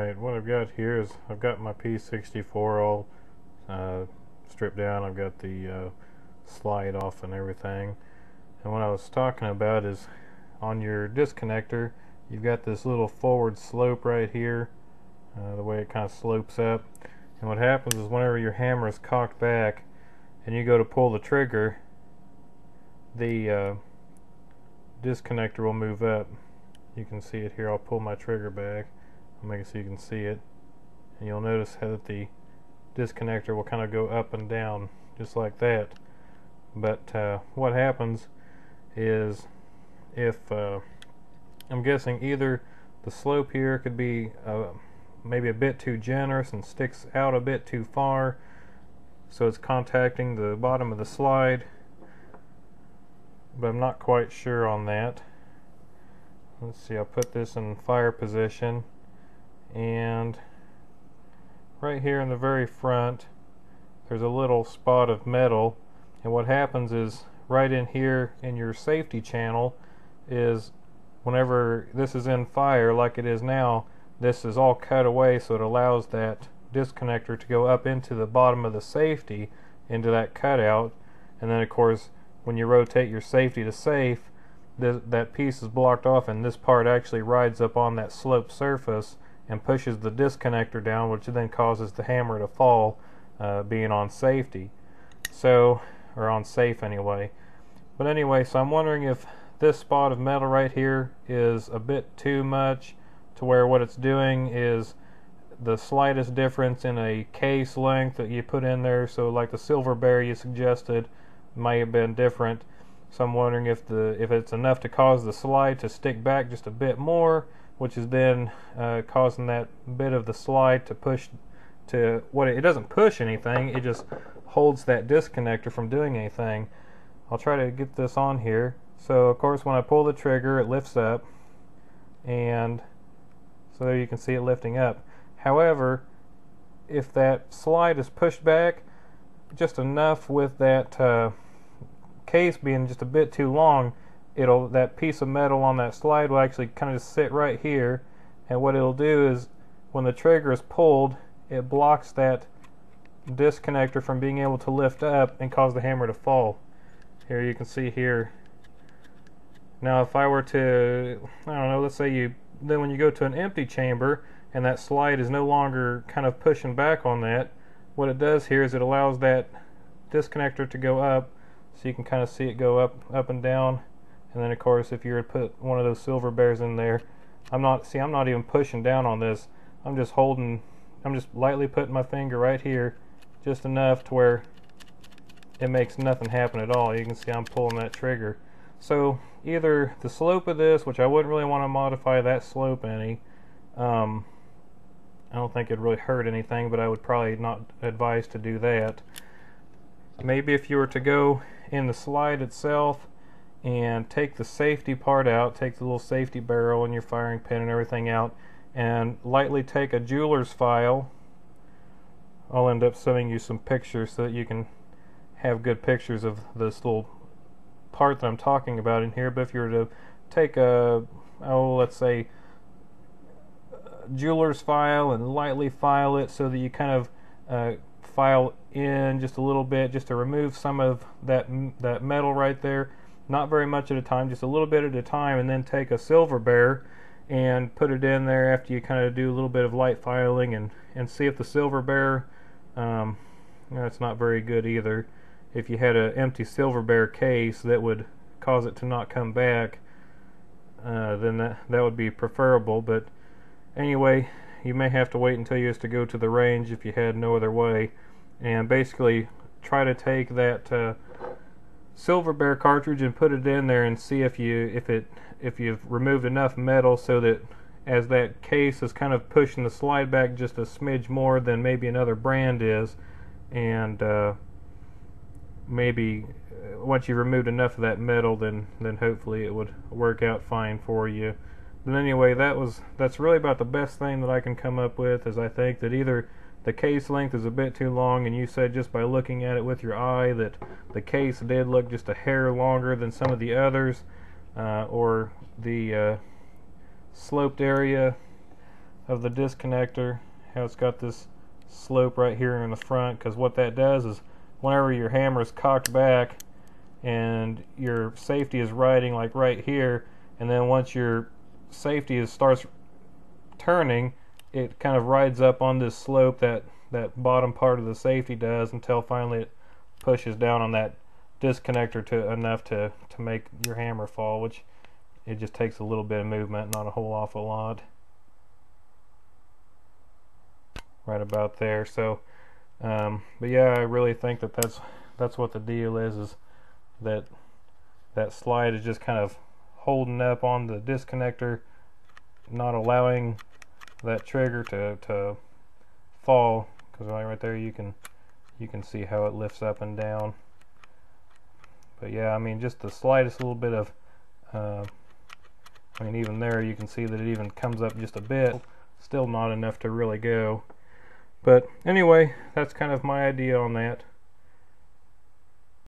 Alright, what I've got here is I've got my P-64 all stripped down. I've got the slide off and everything. And what I was talking about is on your disconnector, you've got this little forward slope right here, the way it kind of slopes up. And what happens is whenever your hammer is cocked back and you go to pull the trigger, the disconnector will move up. You can see it here. I'll pull my trigger back. I'll make it so you can see it, and you'll notice how that the disconnector will kind of go up and down just like that. But what happens is, if I'm guessing either the slope here could be maybe a bit too generous and sticks out a bit too far, so it's contacting the bottom of the slide, but I'm not quite sure on that. Let's see, I'll put this in fire position, and right here in the very front there's a little spot of metal, and what happens is right in here in your safety channel is whenever this is in fire like it is now, this is all cut away, so it allows that disconnector to go up into the bottom of the safety, into that cutout. And then of course when you rotate your safety to safe, that piece is blocked off, and this part actually rides up on that sloped surface and pushes the disconnector down, which then causes the hammer to fall, being on safety. So, or on safe anyway. But anyway, so I'm wondering if this spot of metal right here is a bit too much, to where what it's doing is the slightest difference in a case length that you put in there. So like the silver bear you suggested may have been different. So I'm wondering if it's enough to cause the slide to stick back just a bit more, which is then causing that bit of the slide to push to what it doesn't push anything, it just holds that disconnector from doing anything. I'll try to get this on here. So of course when I pull the trigger it lifts up, and so there you can see it lifting up. However, if that slide is pushed back just enough with that case being just a bit too long, that piece of metal on that slide will actually kind of just sit right here, and what it'll do is when the trigger is pulled, it blocks that disconnector from being able to lift up and cause the hammer to fall. Here you can see here. Now if I were to, I don't know, let's say then when you go to an empty chamber and that slide is no longer kind of pushing back on that, what it does here is it allows that disconnector to go up, so you can kind of see it go up and down. And then of course if you were to put one of those silver bears in there, I'm not even pushing down on this. I'm just lightly putting my finger right here, just enough to where it makes nothing happen at all. You can see I'm pulling that trigger. So either the slope of this, which I wouldn't really want to modify that slope any, I don't think it'd really hurt anything, but I would probably not advise to do that. Maybe if you were to go in the slide itself and take the safety part out, take the little safety barrel and your firing pin and everything out, and lightly take a jeweler's file. I'll end up sending you some pictures so that you can have good pictures of this little part that I'm talking about in here. But if you were to take let's say jeweler's file and lightly file it so that you kind of file in just a little bit, just to remove some of that metal right there, not very much at a time, just a little bit at a time, and then take a silver bear and put it in there after you kind of do a little bit of light filing, and see if the silver bear, it's not very good either. If you had an empty silver bear case that would cause it to not come back, then that would be preferable. But anyway, you may have to wait until you used to go to the range if you had no other way, and basically try to take that silver bear cartridge and put it in there and see if you've removed enough metal so that as that case is kind of pushing the slide back just a smidge more than maybe another brand is, and maybe once you've removed enough of that metal, then hopefully it would work out fine for you. But anyway, that's really about the best thing that I can come up with, is I think that either the case length is a bit too long, and you said just by looking at it with your eye that the case did look just a hair longer than some of the others, or the sloped area of the disconnector, how it's got this slope right here in the front, because what that does is whenever your hammer is cocked back and your safety is riding like right here, and then once your safety starts turning, it kind of rides up on this slope that bottom part of the safety does, until finally it pushes down on that disconnector to enough to make your hammer fall, which it just takes a little bit of movement, not a whole awful lot. Right about there. So but yeah, I really think that that's what the deal is that slide is just kind of holding up on the disconnector, not allowing that trigger to fall, because right there you can see how it lifts up and down. But yeah, I mean, just the slightest little bit of I mean, even there you can see that it even comes up just a bit, still not enough to really go. But anyway, that's kind of my idea on that.